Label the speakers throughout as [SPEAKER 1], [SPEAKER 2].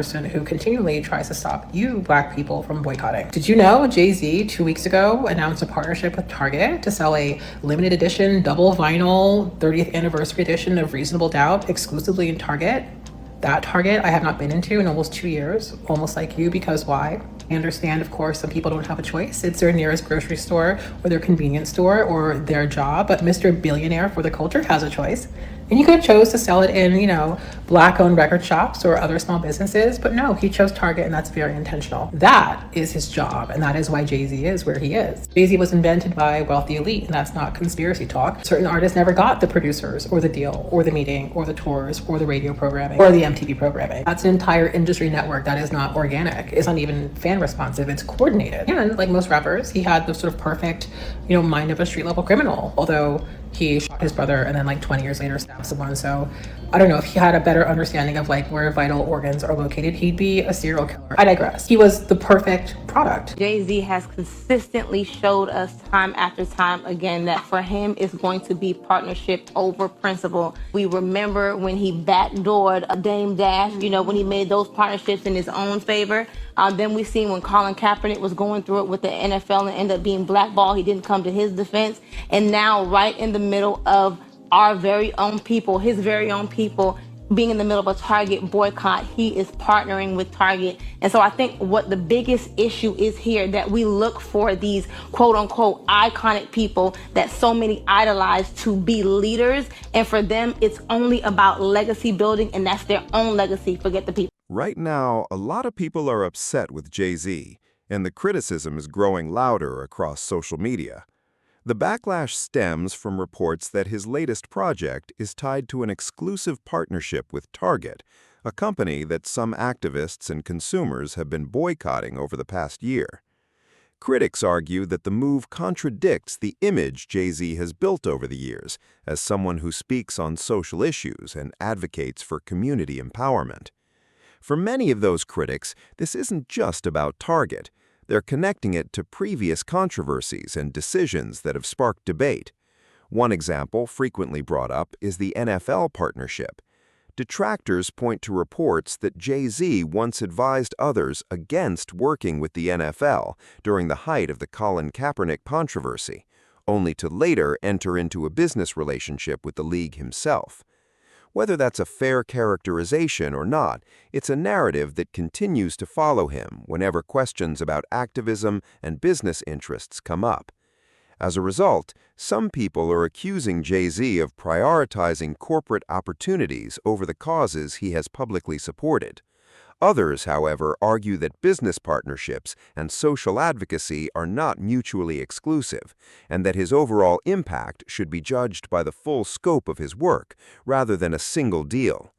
[SPEAKER 1] person who continually tries to stop you Black people from boycotting. Did you know Jay-Z 2 weeks ago announced a partnership with Target to sell a limited edition double vinyl 30th anniversary edition of Reasonable Doubt exclusively in Target? That Target I have not been into in almost 2 years, almost like you, because why? I understand, of course, some people don't have a choice. It's their nearest grocery store or their convenience store or their job, but Mr. Billionaire for the culture has a choice. And he could have chose to sell it in, Black-owned record shops or other small businesses, but no, he chose Target, and that's very intentional. That is his job, and that is why Jay-Z is where he is. Jay-Z was invented by wealthy elite, and that's not conspiracy talk. Certain artists never got the producers or the deal or the meeting or the tours or the radio programming or the MTV programming. That's an entire industry network that is not organic. It's not even fan responsive. It's coordinated. And like most rappers, he had the sort of perfect, mind of a street level criminal, although he shot his brother and then 20 years later stabbed someone. So I don't know, if he had a better understanding of where vital organs are located, he'd be a serial killer. I digress. He was the perfect product.
[SPEAKER 2] Jay-Z has consistently showed us time after time again that for him it's going to be partnership over principle. We remember when he backdoored Dame Dash, when he made those partnerships in his own favor. Then we seen when Colin Kaepernick was going through it with the NFL and ended up being blackballed, he didn't come to his defense. And now right in the middle of our very own people, his very own people, being in the middle of a Target boycott, he is partnering with Target. And so I think what the biggest issue is here, that we look for these quote unquote iconic people that so many idolize to be leaders. And for them, it's only about legacy building, and that's their own legacy. Forget the people.
[SPEAKER 3] Right now, a lot of people are upset with Jay-Z, and the criticism is growing louder across social media. The backlash stems from reports that his latest project is tied to an exclusive partnership with Target, a company that some activists and consumers have been boycotting over the past year. Critics argue that the move contradicts the image Jay-Z has built over the years as someone who speaks on social issues and advocates for community empowerment. For many of those critics, this isn't just about Target. They're connecting it to previous controversies and decisions that have sparked debate. One example frequently brought up is the NFL partnership. Detractors point to reports that Jay-Z once advised others against working with the NFL during the height of the Colin Kaepernick controversy, only to later enter into a business relationship with the league himself. Whether that's a fair characterization or not, it's a narrative that continues to follow him whenever questions about activism and business interests come up. As a result, some people are accusing Jay-Z of prioritizing corporate opportunities over the causes he has publicly supported. Others, however, argue that business partnerships and social advocacy are not mutually exclusive, and that his overall impact should be judged by the full scope of his work, rather than a single deal.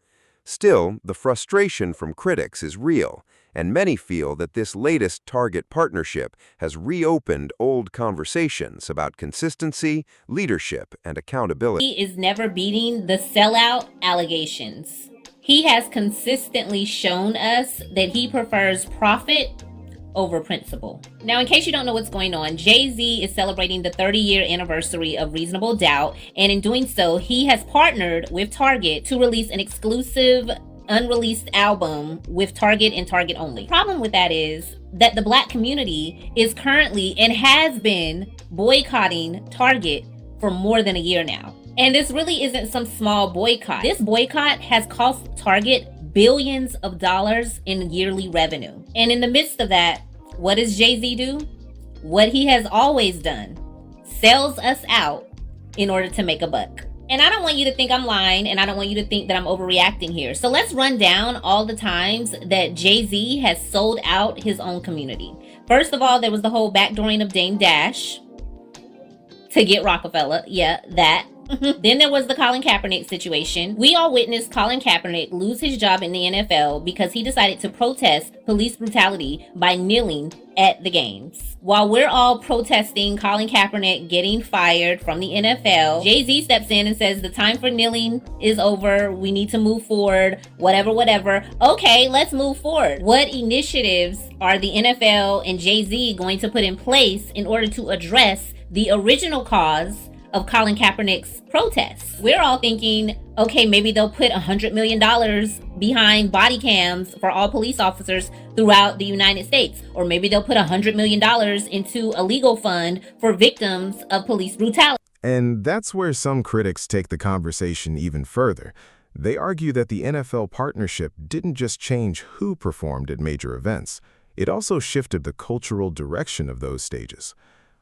[SPEAKER 3] Still, the frustration from critics is real, and many feel that this latest Target partnership has reopened old conversations about consistency, leadership, and accountability.
[SPEAKER 4] He is never beating the sellout allegations. He has consistently shown us that he prefers profit over principle. Now, in case you don't know what's going on, Jay-Z is celebrating the 30-year anniversary of Reasonable Doubt, and in doing so, he has partnered with Target to release an exclusive unreleased album with Target and Target only. The problem with that is that the Black community is currently and has been boycotting Target for more than a year now. And this really isn't some small boycott. This boycott has cost Target billions of dollars in yearly revenue. And in the midst of that, what does Jay-Z do? What he has always done: sells us out in order to make a buck. And I don't want you to think I'm lying, and I don't want you to think that I'm overreacting here. So let's run down all the times that Jay-Z has sold out his own community. First of all, there was the whole backdooring of Dame Dash to get Rockefeller. Yeah, that. Then there was the Colin Kaepernick situation. We all witnessed Colin Kaepernick lose his job in the NFL because he decided to protest police brutality by kneeling at the games. While we're all protesting Colin Kaepernick getting fired from the NFL, Jay-Z steps in and says the time for kneeling is over. We need to move forward. Whatever. Okay, let's move forward. What initiatives are the NFL and Jay-Z going to put in place in order to address the original cause of Colin Kaepernick's protests. We're all thinking, okay, maybe they'll put $100 million behind body cams for all police officers throughout the United States. Or maybe they'll put $100 million into a legal fund for victims of police brutality.
[SPEAKER 3] And that's where some critics take the conversation even further. They argue that the NFL partnership didn't just change who performed at major events, it also shifted the cultural direction of those stages.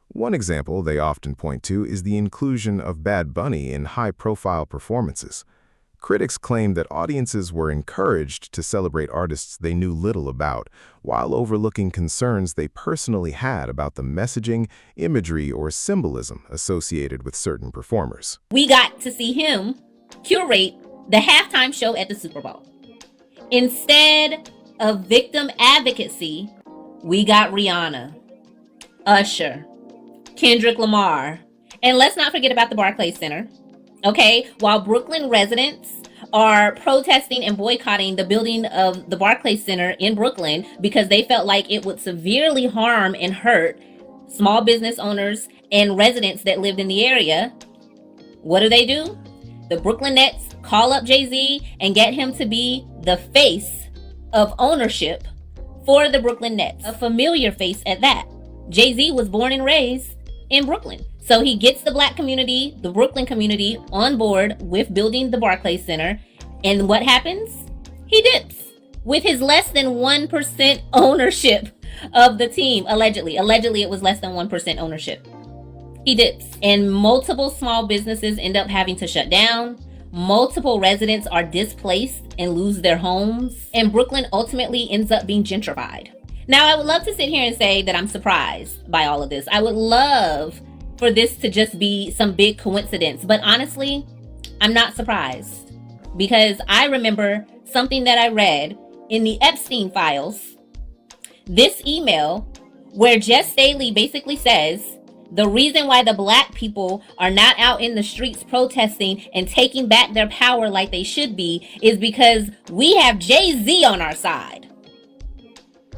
[SPEAKER 3] One example they often point to is the inclusion of Bad Bunny in high-profile performances. Critics claim that audiences were encouraged to celebrate artists they knew little about, while overlooking concerns they personally had about the messaging, imagery, or symbolism associated with certain performers.
[SPEAKER 4] We got to see him curate the halftime show at the Super Bowl. Instead of victim advocacy, we got Rihanna, Usher, Kendrick Lamar, and let's not forget about the Barclays Center. Okay, while Brooklyn residents are protesting and boycotting the building of the Barclays Center in Brooklyn because they felt like it would severely harm and hurt small business owners and residents that lived in the area, what do? The Brooklyn Nets call up Jay-Z and get him to be the face of ownership for the Brooklyn Nets, a familiar face at that. Jay-Z was born and raised in Brooklyn. So he gets the Black community, the Brooklyn community, on board with building the Barclays Center. And what happens? He dips with his less than 1% ownership of the team, allegedly. Allegedly, it was less than 1% ownership. He dips. And multiple small businesses end up having to shut down. Multiple residents are displaced and lose their homes. And Brooklyn ultimately ends up being gentrified. Now, I would love to sit here and say that I'm surprised by all of this. I would love for this to just be some big coincidence. But honestly, I'm not surprised because I remember something that I read in the Epstein files, this email where Jess Staley basically says the reason why the Black people are not out in the streets protesting and taking back their power like they should be is because we have Jay-Z on our side.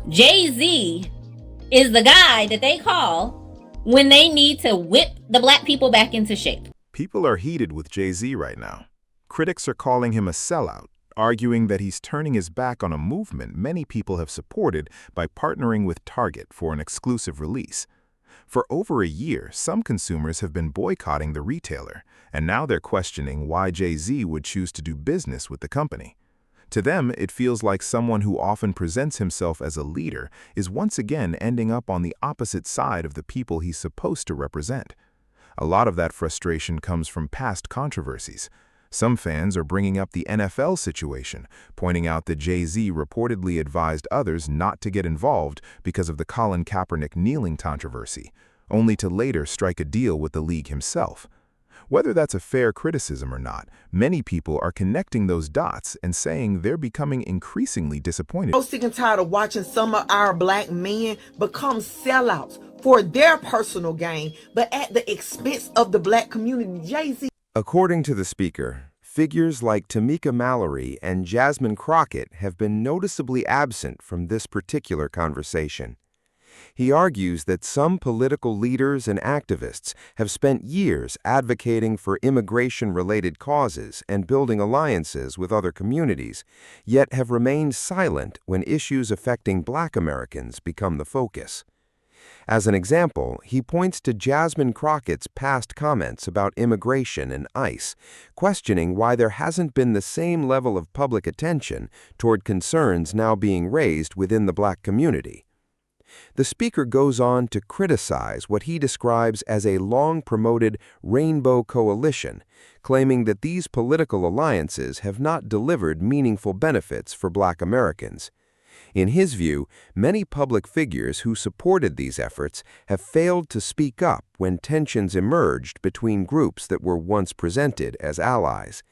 [SPEAKER 4] Jay-Z is the guy that they call when they need to whip the Black people back into shape.
[SPEAKER 3] People are heated with Jay-Z right now. Critics are calling him a sellout, arguing that he's turning his back on a movement many people have supported by partnering with Target for an exclusive release. For over a year, some consumers have been boycotting the retailer, and now they're questioning why Jay-Z would choose to do business with the company. To them, it feels like someone who often presents himself as a leader is once again ending up on the opposite side of the people he's supposed to represent. A lot of that frustration comes from past controversies. Some fans are bringing up the NFL situation, pointing out that Jay-Z reportedly advised others not to get involved because of the Colin Kaepernick kneeling controversy, only to later strike a deal with the league himself. Whether that's a fair criticism or not, many people are connecting those dots and saying they're becoming increasingly disappointed.
[SPEAKER 5] I'm sick and tired of watching some of our Black men become sellouts for their personal gain, but at the expense of the Black community. Jay-Z.
[SPEAKER 3] According to the speaker, figures like Tamika Mallory and Jasmine Crockett have been noticeably absent from this particular conversation. He argues that some political leaders and activists have spent years advocating for immigration-related causes and building alliances with other communities, yet have remained silent when issues affecting Black Americans become the focus. As an example, he points to Jasmine Crockett's past comments about immigration and ICE, questioning why there hasn't been the same level of public attention toward concerns now being raised within the Black community. The speaker goes on to criticize what he describes as a long-promoted rainbow coalition, claiming that these political alliances have not delivered meaningful benefits for Black Americans. In his view, many public figures who supported these efforts have failed to speak up when tensions emerged between groups that were once presented as allies.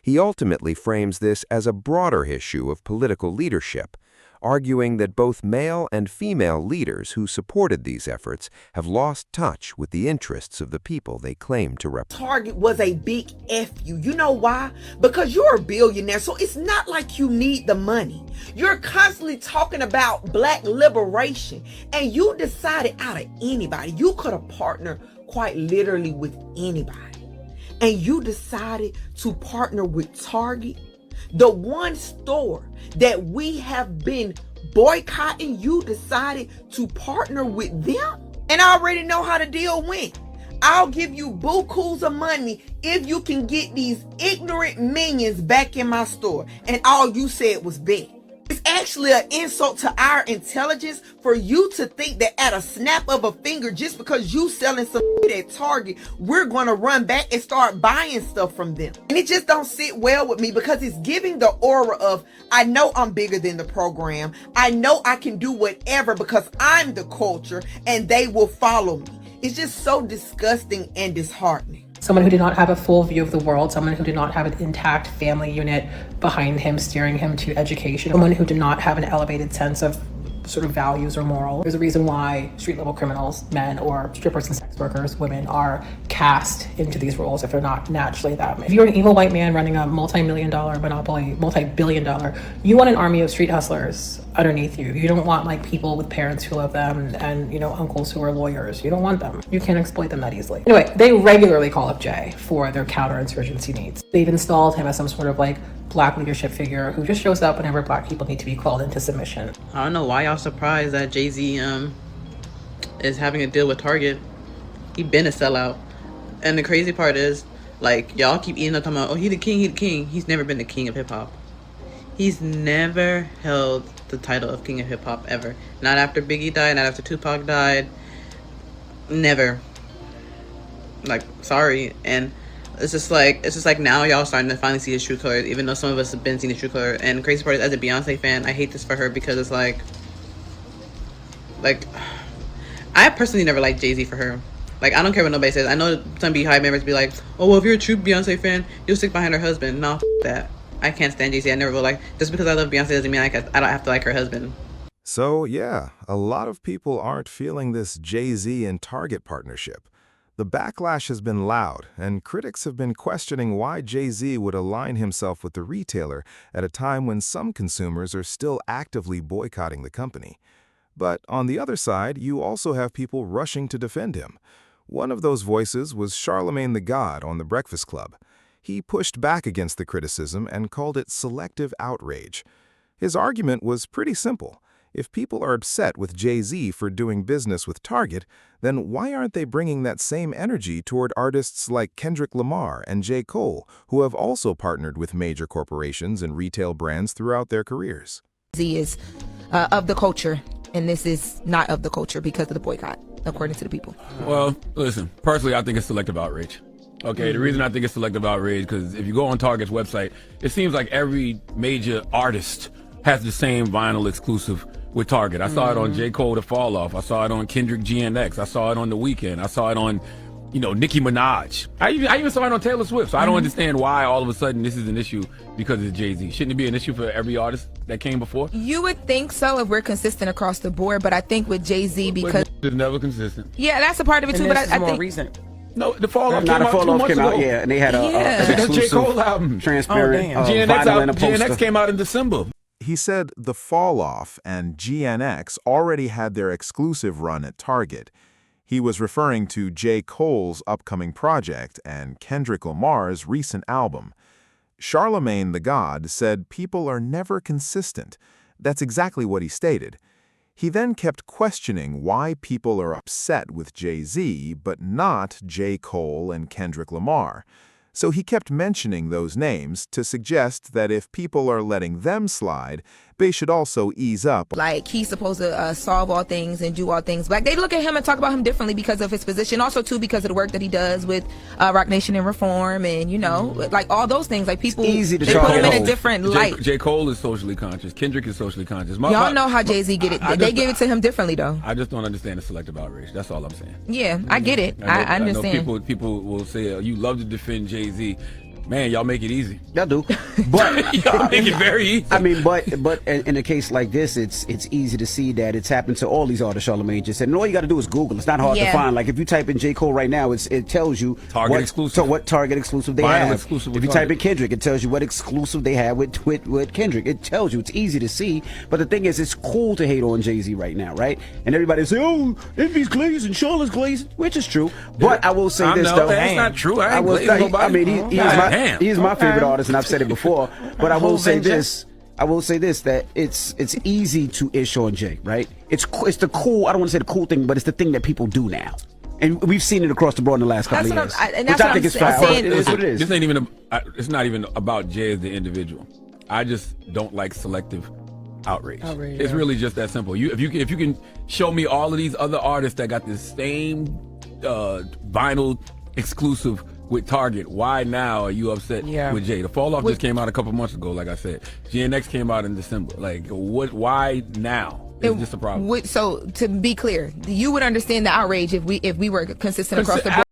[SPEAKER 3] He ultimately frames this as a broader issue of political leadership, arguing that both male and female leaders who supported these efforts have lost touch with the interests of the people they claim to represent.
[SPEAKER 5] Target was a big F you. You know why? Because you're a billionaire, so it's not like you need the money. You're constantly talking about Black liberation, and you decided out of anybody, you could have partnered quite literally with anybody. And you decided to partner with Target, the one store that we have been boycotting. You decided to partner with them. And I already know how the deal went. I'll give you bukus of money if you can get these ignorant minions back in my store. And all you said was bet. It's actually an insult to our intelligence for you to think that at a snap of a finger, just because you selling some at Target, we're going to run back and start buying stuff from them. And it just don't sit well with me, because it's giving the aura of, I know I'm bigger than the program. I know I can do whatever because I'm the culture and they will follow me. It's just so disgusting and disheartening.
[SPEAKER 1] Someone who did not have a full view of the world, someone who did not have an intact family unit behind him, steering him to education, someone who did not have an elevated sense of sort of values or morals. There's a reason why street level criminals, men or strippers and sex workers, women, are cast into these roles if they're not naturally them. If you're an evil white man running a multi-million-dollar monopoly, multi-billion-dollar, you want an army of street hustlers underneath you. You don't want like people with parents who love them and, you know, uncles who are lawyers. You don't want them. You can't exploit them that easily. Anyway, they regularly call up Jay for their counterinsurgency needs. They've installed him as some sort of like black leadership figure who just shows up whenever black people need to be called into submission.
[SPEAKER 6] I don't know why y'all surprised that Jay-Z is having a deal with Target. He been a sellout. And the crazy part is, like, y'all keep eating up talking about, oh, he the king, he the king. He's never been the king of hip-hop. He's never held the title of king of hip-hop ever. Not after Biggie died, not after Tupac died. Never. Like, sorry. And it's just like now y'all starting to finally see his true colors, even though some of us have been seeing his true color. And the crazy part is, as a Beyonce fan, I hate this for her, because it's like I personally never liked Jay-Z for her. Like, I don't care what nobody says. I know some Beehive members be like, oh, well, if you're a true Beyonce fan, you'll stick behind her husband. No, that. I can't stand Jay-Z. I never will. Like, just because I love Beyonce doesn't mean I don't have to like her husband.
[SPEAKER 3] So, yeah, a lot of people aren't feeling this Jay-Z and Target partnership. The backlash has been loud, and critics have been questioning why Jay-Z would align himself with the retailer at a time when some consumers are still actively boycotting the company. But on the other side, you also have people rushing to defend him. One of those voices was Charlemagne the God on The Breakfast Club. He pushed back against the criticism and called it selective outrage. His argument was pretty simple. If people are upset with Jay-Z for doing business with Target, then why aren't they bringing that same energy toward artists like Kendrick Lamar and J. Cole, who have also partnered with major corporations and retail brands throughout their careers?
[SPEAKER 7] Jay-Z is of the culture, and this is not of the culture because of the boycott, according to the people.
[SPEAKER 8] Well, listen, personally, I think it's selective outrage. Okay, the reason I think it's selective outrage, because if you go on Target's website, it seems like every major artist has the same vinyl exclusive with Target. I saw it on J. Cole, The Fall Off. I saw it on Kendrick GNX. I saw it on The Weeknd. I saw it on, Nicki Minaj. I even saw it on Taylor Swift. So I don't understand why all of a sudden this is an issue because it's Jay-Z. Shouldn't it be an issue for every artist that came before?
[SPEAKER 7] You would think so if we're consistent across the board, but I think with Jay-Z, because
[SPEAKER 8] it's never consistent.
[SPEAKER 7] Yeah, that's a part of it too.
[SPEAKER 9] And
[SPEAKER 7] But
[SPEAKER 9] this
[SPEAKER 7] I
[SPEAKER 9] is more
[SPEAKER 7] think
[SPEAKER 9] recent.
[SPEAKER 8] No, The Fall Off came
[SPEAKER 9] Not a
[SPEAKER 8] out 2
[SPEAKER 9] Fall Off
[SPEAKER 8] months
[SPEAKER 9] came
[SPEAKER 8] ago.
[SPEAKER 9] out, yeah, and they had an
[SPEAKER 8] That's J.
[SPEAKER 9] exclusive,
[SPEAKER 8] Cole album.
[SPEAKER 9] transparent
[SPEAKER 8] GNX,
[SPEAKER 9] vinyl and a poster.
[SPEAKER 8] GNX came out in December.
[SPEAKER 3] He said The Fall Off and GNX already had their exclusive run at Target. He was referring to J. Cole's upcoming project and Kendrick Lamar's recent album. Charlemagne the God said people are never consistent. That's exactly what he stated. He then kept questioning why people are upset with Jay-Z but not J. Cole and Kendrick Lamar. So he kept mentioning those names to suggest that if people are letting them slide, they should also ease up.
[SPEAKER 7] like he's supposed to solve all things and do all things. Like they look at him and talk about him differently because of his position. Also too because of the work that he does with Rock Nation and Reform, and like all those things. Like people,
[SPEAKER 9] It's easy to
[SPEAKER 7] they
[SPEAKER 9] chalk
[SPEAKER 7] put
[SPEAKER 9] it
[SPEAKER 7] him in
[SPEAKER 9] up.
[SPEAKER 7] a different light.
[SPEAKER 8] J. Cole is socially conscious. Kendrick is socially conscious.
[SPEAKER 7] Y'all know how Jay-Z get it. They give it to him differently though.
[SPEAKER 8] I just don't understand the selective outrage. That's all I'm saying.
[SPEAKER 7] Yeah, I get it. I understand.
[SPEAKER 8] I know people will say, you love to defend Jay-Z. Man, y'all make it easy.
[SPEAKER 9] Y'all do, but
[SPEAKER 8] Y'all make it very easy.
[SPEAKER 9] I mean, but in a case like this, it's easy to see that it's happened to all these artists. Charlamagne just said, and all you got to do is Google. It's not hard to find. Like if you type in J. Cole right now, it tells you
[SPEAKER 8] Target exclusive.
[SPEAKER 9] what Target exclusive they
[SPEAKER 8] Vinyl
[SPEAKER 9] have.
[SPEAKER 8] exclusive
[SPEAKER 9] If
[SPEAKER 8] with
[SPEAKER 9] you
[SPEAKER 8] Target.
[SPEAKER 9] type in Kendrick, it tells you what exclusive they have with Kendrick. It tells you. It's easy to see. But the thing is, it's cool to hate on Jay-Z right now, right? And everybody say, oh, Envy's glazed and Charlotte's glazed, which is true. But I will say this though.
[SPEAKER 8] That's not true. I ain't glazing nobody.
[SPEAKER 9] I mean, he is my favorite artist, and I've said it before. But I will say this. That it's easy to ish on Jay, right? It's the cool. I don't want to say the cool thing, but it's the thing that people do now, and we've seen it across the board in the last couple of years.
[SPEAKER 7] Which I think is fine.
[SPEAKER 9] It is what it is.
[SPEAKER 8] This ain't even. It's not even about Jay as the individual. I just don't like selective outrage. It's really just that simple. If you can show me all of these other artists that got the same vinyl exclusive with Target, why now are you upset with Jay? The Fall Off just came out a couple months ago, like I said. GNX came out in December. Like, what? Why now? Is this a problem?
[SPEAKER 7] So to be clear, you would understand the outrage if we were consistent across the board.